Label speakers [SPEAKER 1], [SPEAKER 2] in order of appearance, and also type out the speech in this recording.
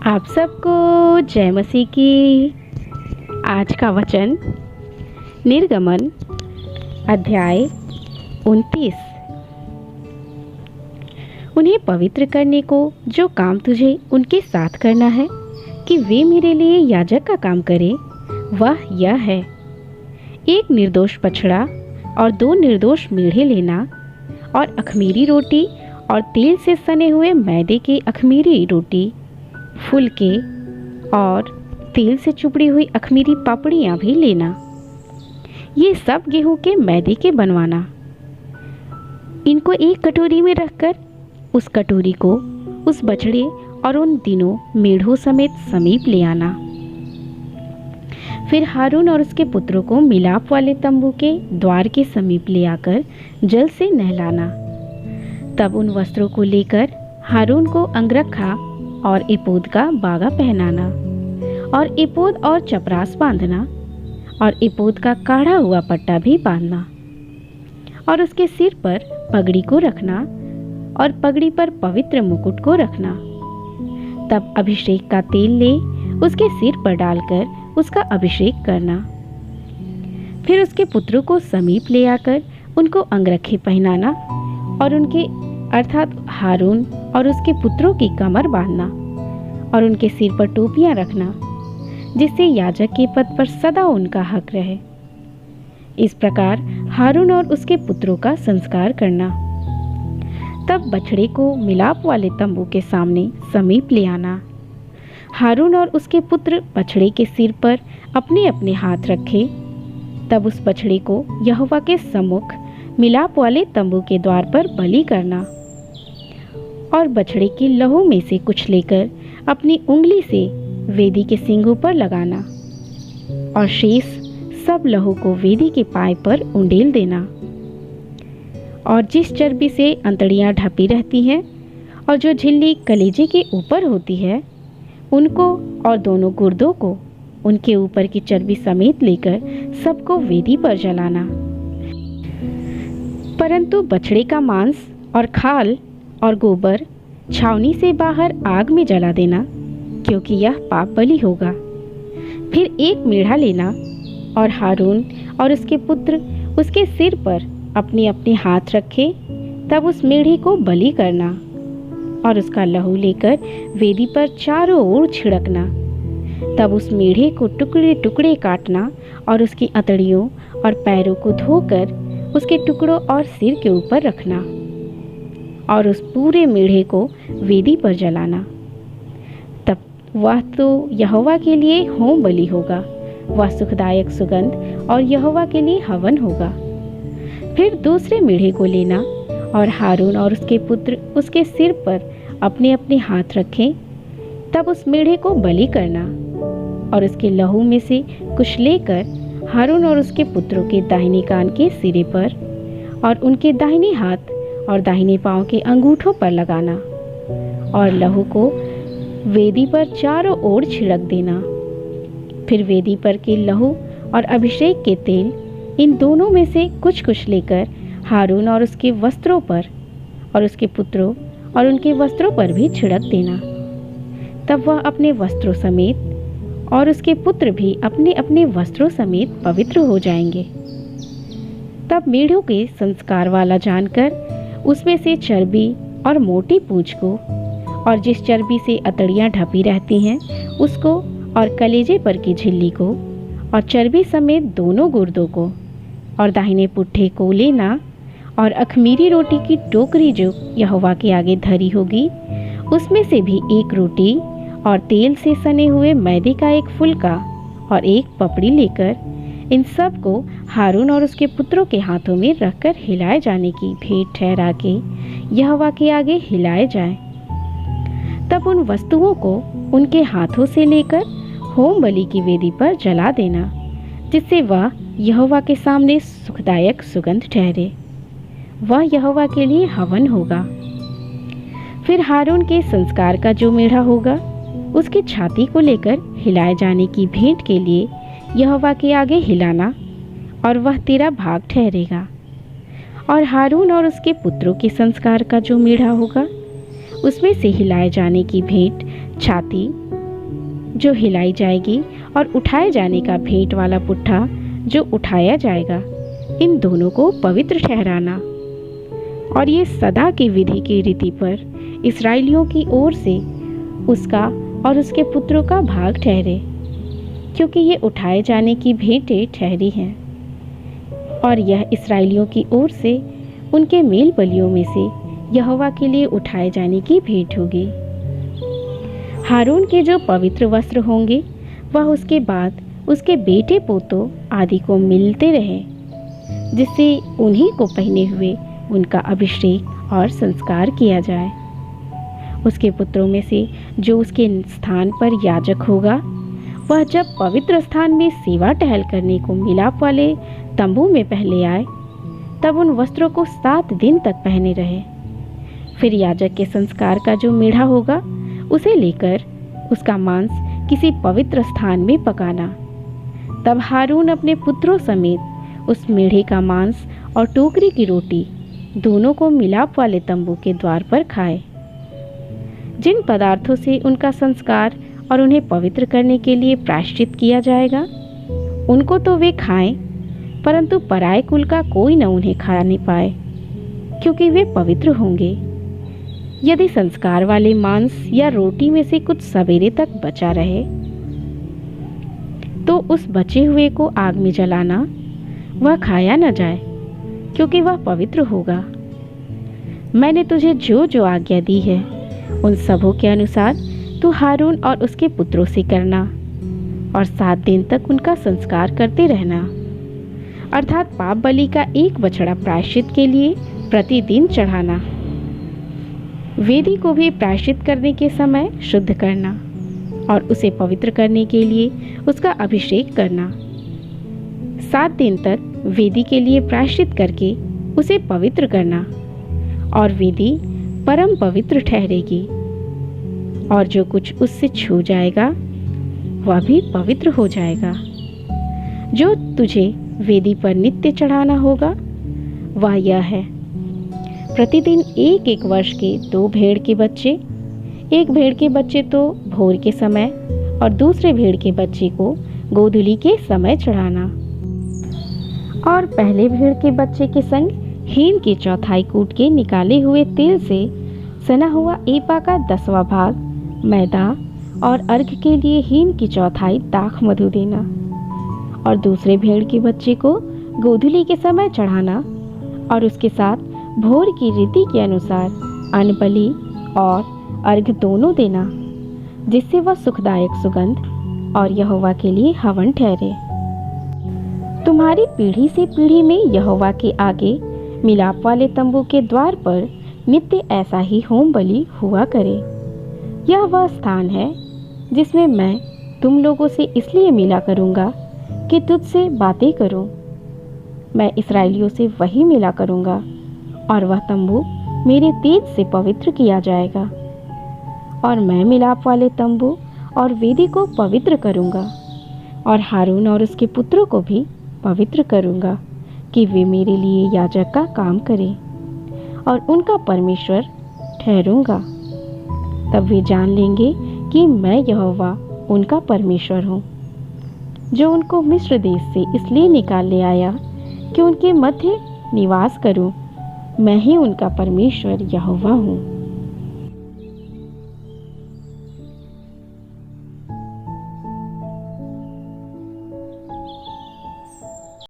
[SPEAKER 1] आप सबको जय मसीह की। आज का वचन निर्गमन अध्याय 29। उन्हें पवित्र करने को जो काम तुझे उनके साथ करना है कि वे मेरे लिए याजक का काम करें, वह यह है: एक निर्दोष बछड़ा और 2 निर्दोष मेढ़े लेना, और अख़मीरी रोटी और तेल से सने हुए मैदे की अख़मीरी रोटी, फुलके और तेल से चुपड़ी हुई अख़मीरी पापड़ियाँ भी लेना। ये सब गेहूं के मैदे के बनवाना। इनको एक कटोरी में रखकर उस कटोरी को उस बछड़े और उन तीनों मेढ़ों समेत समीप ले आना। फिर हारून और उसके पुत्रों को मिलाप वाले तंबू के द्वार के समीप ले आकर जल से नहलाना। तब उन वस्त्रों को लेकर हारून को अंगरखा और एपोद का बागा पहनाना, और एपोद और चपरास बांधना, और एपोद का काढ़ा हुआ पट्टा भी बांधना, और उसके सिर पर पगड़ी को रखना, और पगड़ी पर पवित्र मुकुट को रखना। तब अभिषेक का तेल ले उसके सिर पर डालकर उसका अभिषेक करना। फिर उसके पुत्रों को समीप ले आकर उनको अंगरखे पहनाना, और उनके अर्थात हारून और उसके पुत्रों की कमर बांधना, और उनके सिर पर टोपियां रखना, जिससे याजक के पद पर सदा उनका हक रहे। इस प्रकार हारून और उसके पुत्रों का संस्कार करना। तब बछड़े को मिलाप वाले तंबू के सामने समीप ले आना। हारून और उसके पुत्र बछड़े के सिर पर अपने अपने हाथ रखे। तब उस बछड़े को यहोवा के सम्मुख मिलाप वाले तंबू के द्वार पर बलि करना, और बछड़े के लहू में से कुछ लेकर अपनी उंगली से वेदी के सींगों पर लगाना, और शेष सब लहू को वेदी के पाए पर उंडेल देना। और जिस चर्बी से अंतड़ियाँ ढपी रहती हैं और जो झिल्ली कलेजे के ऊपर होती है, उनको और दोनों गुर्दों को उनके ऊपर की चर्बी समेत लेकर सबको वेदी पर जलाना। परंतु बछड़े का मांस और खाल और गोबर छावनी से बाहर आग में जला देना, क्योंकि यह पाप बलि होगा। फिर एक मेढ़ा लेना, और हारून और उसके पुत्र उसके सिर पर अपने अपने हाथ रखे। तब उस मेढ़े को बलि करना, और उसका लहू लेकर वेदी पर चारों ओर छिड़कना। तब उस मेढ़े को टुकड़े टुकड़े काटना, और उसकी अतड़ियों और पैरों को धोकर उसके टुकड़ों और सिर के ऊपर रखना, और उस पूरे मेढ़े को वेदी पर जलाना। तब वह तो यहोवा के लिए होम बलि होगा, वह सुखदायक सुगंध और यहोवा के लिए हवन होगा। फिर दूसरे मेढ़े को लेना, और हारून और उसके पुत्र उसके सिर पर अपने अपने हाथ रखें। तब उस मेढ़े को बलि करना, और उसके लहू में से कुछ लेकर हारून और उसके पुत्रों के दाहिने कान के सिरे पर और उनके दाहिने हाथ और दाहिने पांव के अंगूठों पर लगाना, और लहू को वेदी पर चारों ओर छिड़क देना। फिर वेदी पर के लहू और अभिषेक के तेल, इन दोनों में से कुछ कुछ लेकर हारून और उसके वस्त्रों पर और उसके पुत्रों और उनके वस्त्रों पर भी छिड़क देना। तब वह अपने वस्त्रों समेत और उसके पुत्र भी अपने अपने वस्त्रों समेत पवित्र हो जाएंगे। तब मेढ़ों के संस्कार वाला जानकर उसमें से चर्बी और मोटी पूंछ को, और जिस चर्बी से अतड़ियाँ ढपी रहती हैं उसको, और कलेजे पर की झिल्ली को, और चर्बी समेत दोनों गुर्दों को, और दाहिने पुट्ठे को लेना, और अख़मीरी रोटी की टोकरी जो यहोवा के आगे धरी होगी, उसमें से भी एक रोटी और तेल से सने हुए मैदे का एक फुलका और एक पपड़ी लेकर इन सब को हारून और उसके पुत्रों के हाथों में रखकर हिलाए जाने की भेंट ठहरा के यहोवा के आगे हिलाए जाए। तब उन वस्तुओं को उनके हाथों से लेकर होम बलि की वेदी पर जला देना, जिससे वह यहोवा के सामने सुखदायक सुगंध ठहरे। वह यहोवा के लिए हवन होगा। फिर हारून के संस्कार का जो मेढ़ा होगा, उसकी छाती को लेकर हिलाए जाने की भेंट के लिए यहोवा के आगे हिलाना, और वह तेरा भाग ठहरेगा। और हारून और उसके पुत्रों के संस्कार का जो मेढ़ा होगा, उसमें से हिलाए जाने की भेंट छाती जो हिलाई जाएगी और उठाए जाने का भेंट वाला पुट्ठा जो उठाया जाएगा, इन दोनों को पवित्र ठहराना। और ये सदा की विधि की रीति पर इस्राएलियों की ओर से उसका और उसके पुत्रों का भाग ठहरे, क्योंकि ये उठाए जाने की भेंटें ठहरी हैं। और यह इस्राएलियों की ओर से उनके मेल बलियों में से यहोवा के लिए उठाए जाने की भेंट होगी। हारून के जो पवित्र वस्त्र होंगे वह उसके बाद उसके बेटे पोतों आदि को मिलते रहे, जिससे उन्हीं को पहने हुए उनका अभिषेक और संस्कार किया जाए। उसके पुत्रों में से जो उसके स्थान पर याजक होगा, वह जब पवित्र स्थान में सेवा टहल करने को मिलाप वाले तंबू में पहले आए, तब उन वस्त्रों को 7 दिन तक पहने रहे। फिर याजक के संस्कार का जो मेढ़ा होगा, उसे लेकर उसका मांस किसी पवित्र स्थान में पकाना। तब हारून अपने पुत्रों समेत उस मेढ़े का मांस और टोकरी की रोटी दोनों को मिलाप वाले तंबू के द्वार पर खाए। जिन पदार्थों से उनका संस्कार और उन्हें पवित्र करने के लिए प्रायश्चित किया जाएगा, उनको तो वे खाएं, परंतु पराये कुल का कोई न उन्हें खा नहीं पाए, क्योंकि वे पवित्र होंगे। यदि संस्कार वाले मांस या रोटी में से कुछ सवेरे तक बचा रहे, तो उस बचे हुए को आग में जलाना, वह खाया न जाए, क्योंकि वह पवित्र होगा। मैंने तुझे जो जो आज्ञा दी है, उन सबों के अनुसार तू हारून और उसके पुत्रों से करना, और 7 दिन तक उनका संस्कार करते रहना। अर्थात पाप बलि का एक बछड़ा प्रायश्चित के लिए प्रतिदिन चढ़ाना। वेदी को भी प्रायश्चित करने के समय शुद्ध करना और उसे पवित्र करने के लिए उसका अभिषेक करना। 7 दिन तक वेदी के लिए प्रायश्चित करके उसे पवित्र करना, और वेदी परम पवित्र ठहरेगी, और जो कुछ उससे छू जाएगा वह भी पवित्र हो जाएगा। जो तुझे वेदी पर नित्य चढ़ाना होगा वह यह है: प्रतिदिन 1-1 वर्ष के 2 भेड़ के बच्चे, एक भेड़ के बच्चे तो भोर के समय और दूसरे भेड़ के बच्चे को गोधूली के समय चढ़ाना। और पहले भेड़ के बच्चे के संग हीन की 1/4 कूट के निकाले हुए तेल से सना हुआ एपा का 10वां भाग मैदा, और अर्घ के लिए हीन की 1/4 दाख मधु देना। और दूसरे भेड़ के बच्चे को गोधूली के समय चढ़ाना, और उसके साथ भोर की रीति के अनुसार अन्न बलि और अर्घ दोनों देना, जिससे वह सुखदायक सुगंध और यहोवा के लिए हवन ठहरे। तुम्हारी पीढ़ी से पीढ़ी में यहोवा के आगे मिलाप वाले तंबू के द्वार पर नित्य ऐसा ही होम बलि हुआ करे। यह वह स्थान है जिसमें मैं तुम लोगों से इसलिए मिला करूँगा कि तुझसे बातें करूँ। मैं इस्राएलियों से वही मिला करूँगा, और वह तंबू मेरे तेज से पवित्र किया जाएगा। और मैं मिलाप वाले तंबू और वेदी को पवित्र करूँगा, और हारून और उसके पुत्रों को भी पवित्र करूँगा, कि वे मेरे लिए याजक का काम करें, और उनका परमेश्वर ठहरूँगा। तब वे जान लेंगे कि मैं यहोवा उनका परमेश्वर हूँ, जो उनको मिस्र देश से इसलिए निकाल ले आया कि उनके मध्य निवास करूँ। मैं ही उनका परमेश्वर यहोवा हूँ।